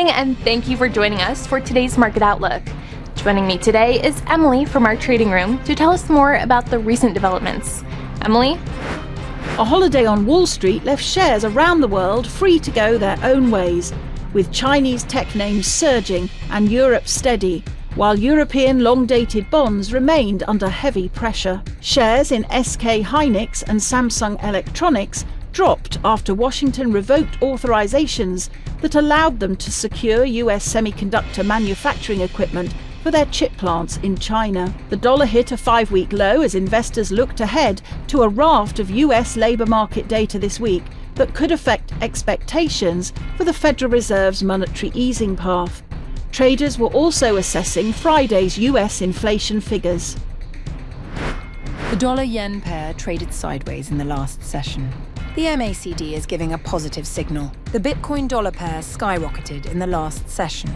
morning, and thank you for joining us for today's Market Outlook. Joining me today is Emily from our trading room to tell us more about the recent developments. Emily? A holiday on Wall Street left shares around the world free to go their own ways, with Chinese tech names surging and Europe steady, while European long-dated bonds remained under heavy pressure. Shares in SK Hynix and Samsung Electronics dropped after Washington revoked authorizations that allowed them to secure US semiconductor manufacturing equipment for their chip plants in China. The dollar hit a 5-week low as investors looked ahead to a raft of US labour market data this week that could affect expectations for the Federal Reserve's monetary easing path. Traders were also assessing Friday's US inflation figures. The dollar-yen pair traded sideways in the last session. The MACD is giving a positive signal. The Bitcoin-dollar pair skyrocketed in the last session.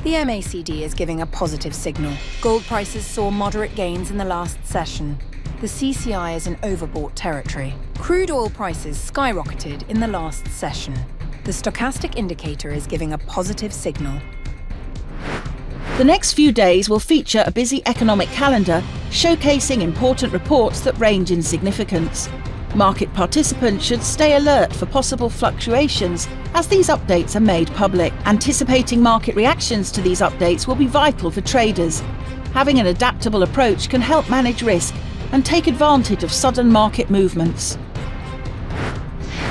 The MACD is giving a positive signal. Gold prices saw moderate gains in the last session. The CCI is in overbought territory. Crude oil prices skyrocketed in the last session. The stochastic indicator is giving a positive signal. The next few days will feature a busy economic calendar showcasing important reports that range in significance. Market participants should stay alert for possible fluctuations as these updates are made public. Anticipating market reactions to these updates will be vital for traders. Having an adaptable approach can help manage risk and take advantage of sudden market movements.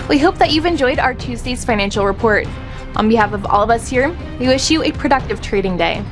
We hope that you've enjoyed our Tuesday's financial report. On behalf of all of us here, we wish you a productive trading day.